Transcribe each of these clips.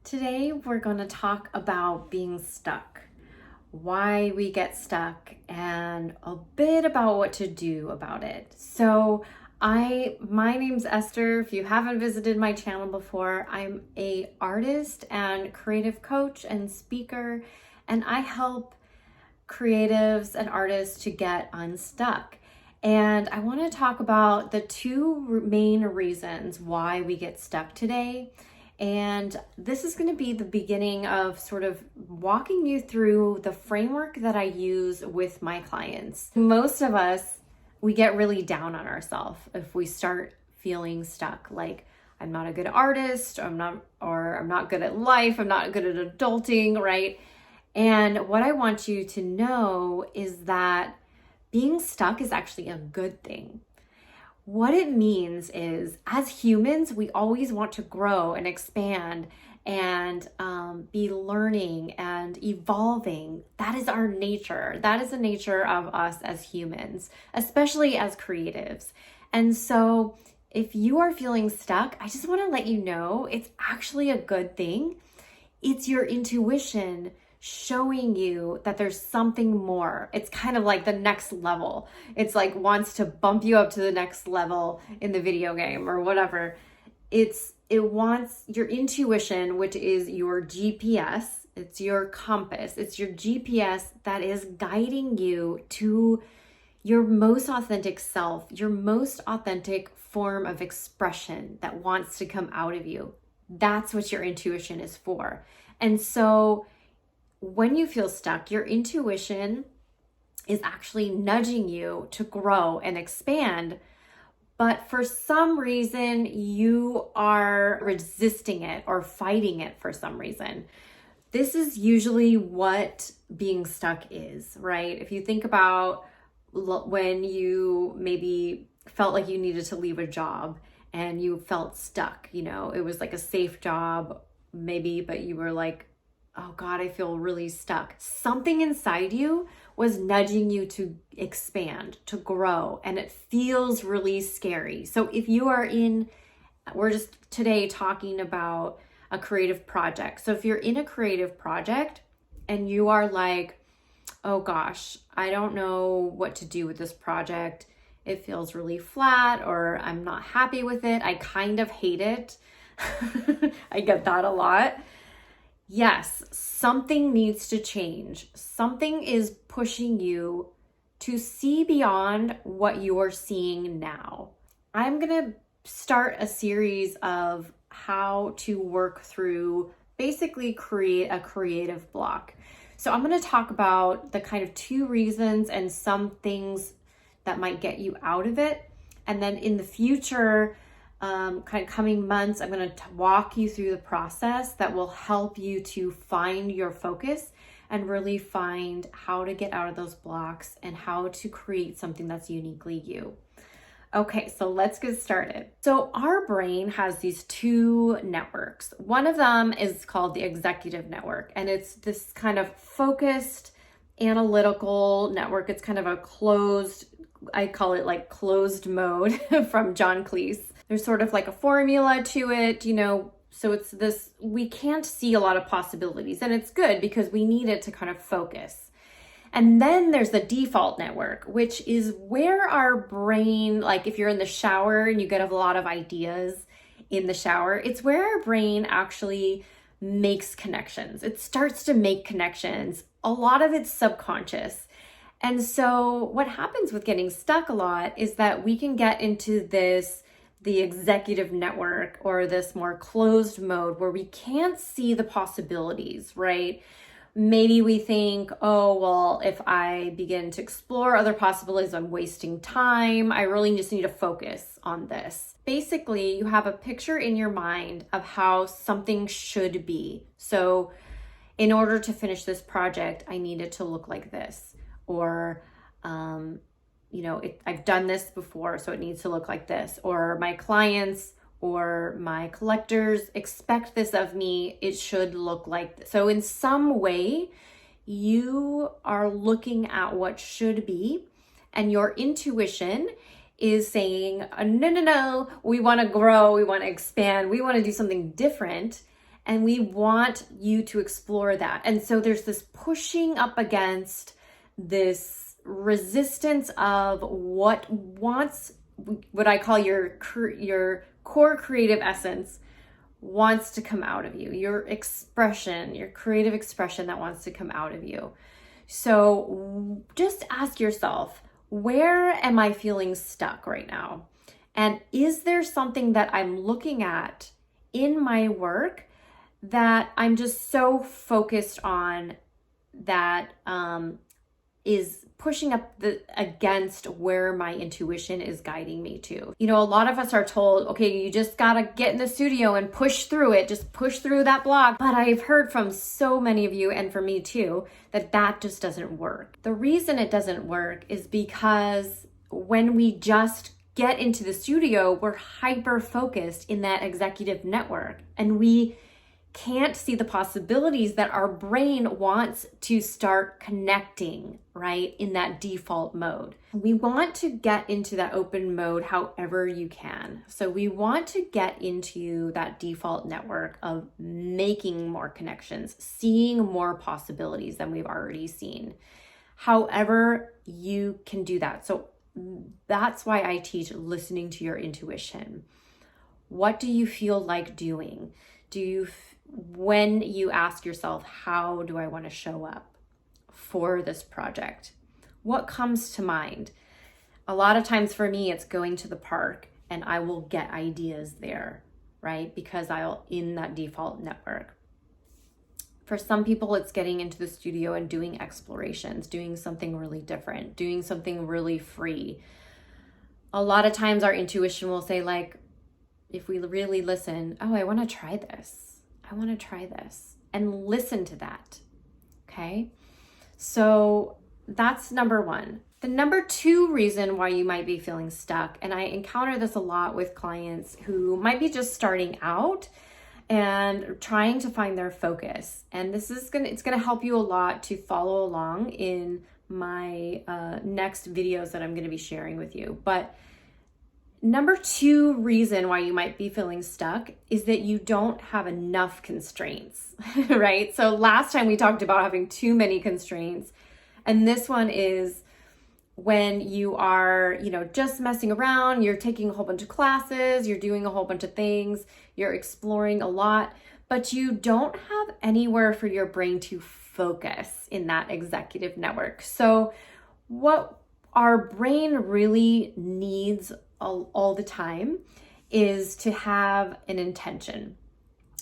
Today, we're going to talk about being stuck, why we get stuck, and a bit about what to do about it. My name's Esther. If you haven't visited my channel before, I'm an artist and creative coach and speaker, and I help creatives and artists to get unstuck. And I want to talk about the two main reasons why we get stuck today. And this is going to be the beginning of sort of walking you through the framework that I use with my clients. Most of us, we get really down on ourselves if we start feeling stuck, like I'm not a good artist, I'm not good at life, I'm not good at adulting, right? And what I want you to know is that being stuck is actually a good thing. What it means is, as humans, we always want to grow and expand and be learning and evolving. That is our nature. That is the nature of us as humans, especially as creatives. And so if you are feeling stuck, I just want to let you know it's actually a good thing. It's your intuition showing you that there's something more. It's kind of like the next level. It's like wants to bump you up to the next level in the video game or whatever. It wants your intuition, which is your GPS. It's your compass. It's your GPS that is guiding you to your most authentic self, your most authentic form of expression that wants to come out of you. That's what your intuition is for. And so when you feel stuck, your intuition is actually nudging you to grow and expand, but for some reason you are resisting it or fighting it for some reason. This is usually what being stuck is, right? If you think about when you maybe felt like you needed to leave a job and you felt stuck, it was like a safe job maybe, but you were like, oh God, I feel really stuck. Something inside you was nudging you to expand, to grow, and it feels really scary. So if you are we're just today talking about a creative project. So if you're in a creative project and you are like, oh gosh, I don't know what to do with this project. It feels really flat, or I'm not happy with it. I kind of hate it. I get that a lot. Yes, something needs to change. Something is pushing you to see beyond what you're seeing now. I'm going to start a series of how to work through, basically create a creative block. So I'm going to talk about the kind of two reasons and some things that might get you out of it. And then in the future, kind of coming months, I'm going to walk you through the process that will help you to find your focus and really find how to get out of those blocks and how to create something that's uniquely you. Okay, so let's get started. So our brain has these two networks. One of them is called the executive network, and it's this kind of focused analytical network. It's kind of a I call it like closed mode from John Cleese. There's sort of like a formula to it, so it's this, we can't see a lot of possibilities, and it's good because we need it to kind of focus. And then there's the default network, which is where our brain, like if you're in the shower and you get a lot of ideas in the shower, it's where our brain actually makes connections. It starts to make connections. A lot of it's subconscious. And so what happens with getting stuck a lot is that we can get into the executive network, or this more closed mode where we can't see the possibilities, right? Maybe we think, oh, well, if I begin to explore other possibilities, I'm wasting time. I really just need to focus on this. Basically, you have a picture in your mind of how something should be. So in order to finish this project, I need it to look like this. Or, I've done this before, so it needs to look like this. Or my clients or my collectors expect this of me. It should look like this. So in some way, you are looking at what should be, and your intuition is saying, no, we want to grow, we want to expand, we want to do something different. And we want you to explore that. And so there's this pushing up against this resistance of what I call your core creative essence wants to come out of you, your expression, your creative expression that wants to come out of you. So just ask yourself, where am I feeling stuck right now? And is there something that I'm looking at in my work that I'm just so focused on that is pushing up against where my intuition is guiding me to? You know, a lot of us are told, okay, you just gotta get in the studio and push through it, just push through that block. But I've heard from so many of you, and for me too, that just doesn't work. The reason it doesn't work is because when we just get into the studio, we're hyper focused in that executive network, and we can't see the possibilities that our brain wants to start connecting, right, in that default mode. We want to get into that open mode however you can. So we want to get into that default network of making more connections, seeing more possibilities than we've already seen. However you can do that. So that's why I teach listening to your intuition. What do you feel like doing? When you ask yourself, how do I want to show up for this project? What comes to mind? A lot of times for me, it's going to the park and I will get ideas there, right? Because I'll in that default network. For some people, it's getting into the studio and doing explorations, doing something really different, doing something really free. A lot of times our intuition will say, like, if we really listen, oh, I want to try this. I want to try this, and listen to that. Okay. So that's number one. The number two reason why you might be feeling stuck, and I encounter this a lot with clients who might be just starting out and trying to find their focus. And it's going to help you a lot to follow along in my next videos that I'm going to be sharing with you. But number two reason why you might be feeling stuck is that you don't have enough constraints, right? So last time we talked about having too many constraints, and this one is when you are, just messing around, you're taking a whole bunch of classes, you're doing a whole bunch of things, you're exploring a lot, but you don't have anywhere for your brain to focus in that executive network. So what our brain really needs all the time is to have an intention.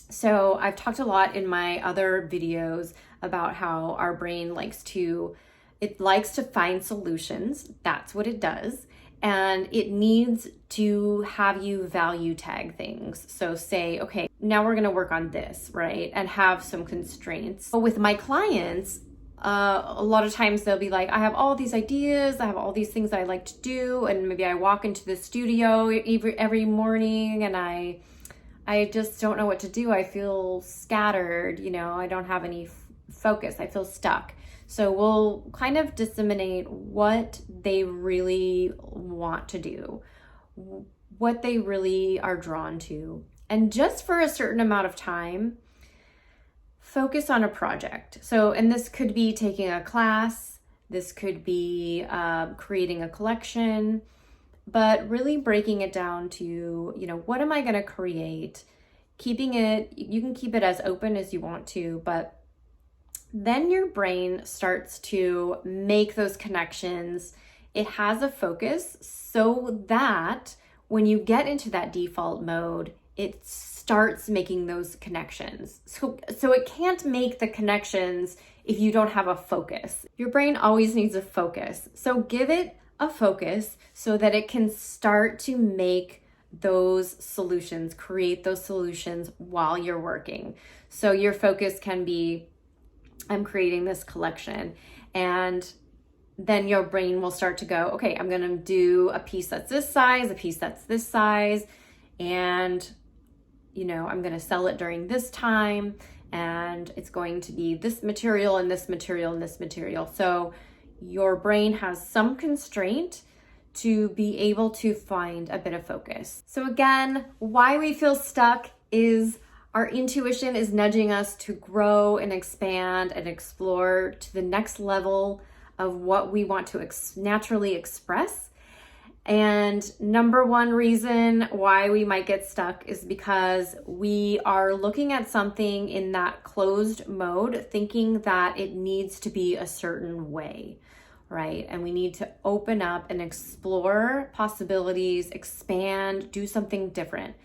So I've talked a lot in my other videos about how our brain likes to find solutions. That's what it does. And it needs to have you value tag things. So say, okay, now we're going to work on this, right? And have some constraints. But with my clients, a lot of times they'll be like, I have all these ideas, I have all these things that I like to do, and maybe I walk into the studio every morning and I just don't know what to do. I feel scattered, I don't have any focus. I feel stuck. So we'll kind of disseminate what they really want to do, what they really are drawn to. And just for a certain amount of time, focus on a project. So, and this could be taking a class, this could be creating a collection, but really breaking it down to, what am I going to create? Keeping it, you can keep it as open as you want to, but then your brain starts to make those connections. It has a focus so that when you get into that default mode, it starts making those connections. So it can't make the connections if you don't have a focus. Your brain always needs a focus. So give it a focus so that it can start to make those solutions, create those solutions while you're working. So your focus can be, I'm creating this collection, and then your brain will start to go, okay, I'm going to do a piece that's this size, a piece that's this size, and I'm going to sell it during this time, and it's going to be this material and this material and this material. So your brain has some constraint to be able to find a bit of focus. So again, why we feel stuck is Our intuition is nudging us to grow and expand and explore to the next level of what we want to naturally express. And number one reason why we might get stuck is because we are looking at something in that closed mode, thinking that it needs to be a certain way, right? And we need to open up and explore possibilities, expand, do something different.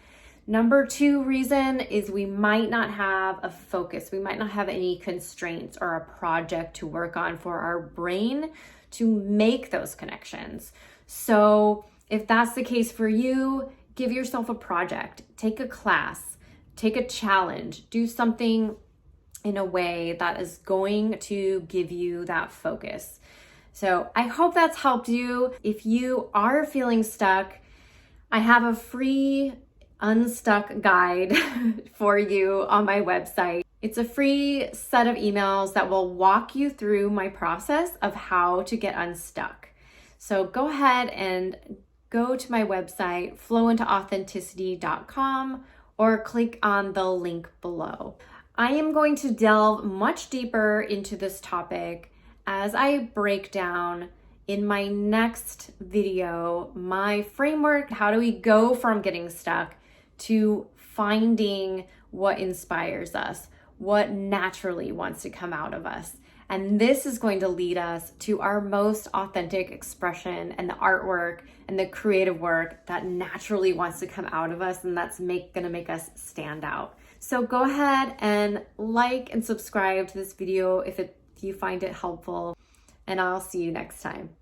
Number two reason is we might not have a focus. We might not have any constraints or a project to work on for our brain to make those connections. So if that's the case for you, give yourself a project, take a class, take a challenge, do something in a way that is going to give you that focus. So I hope that's helped you. If you are feeling stuck, I have a free unstuck guide for you on my website. It's a free set of emails that will walk you through my process of how to get unstuck. So go ahead and go to my website, flowintoauthenticity.com, or click on the link below. I am going to delve much deeper into this topic as I break down in my next video my framework. How do we go from getting stuck to finding what inspires us, what naturally wants to come out of us? And this is going to lead us to our most authentic expression and the artwork and the creative work that naturally wants to come out of us, and that's gonna make us stand out. So go ahead and like and subscribe to this video if you find it helpful, and I'll see you next time.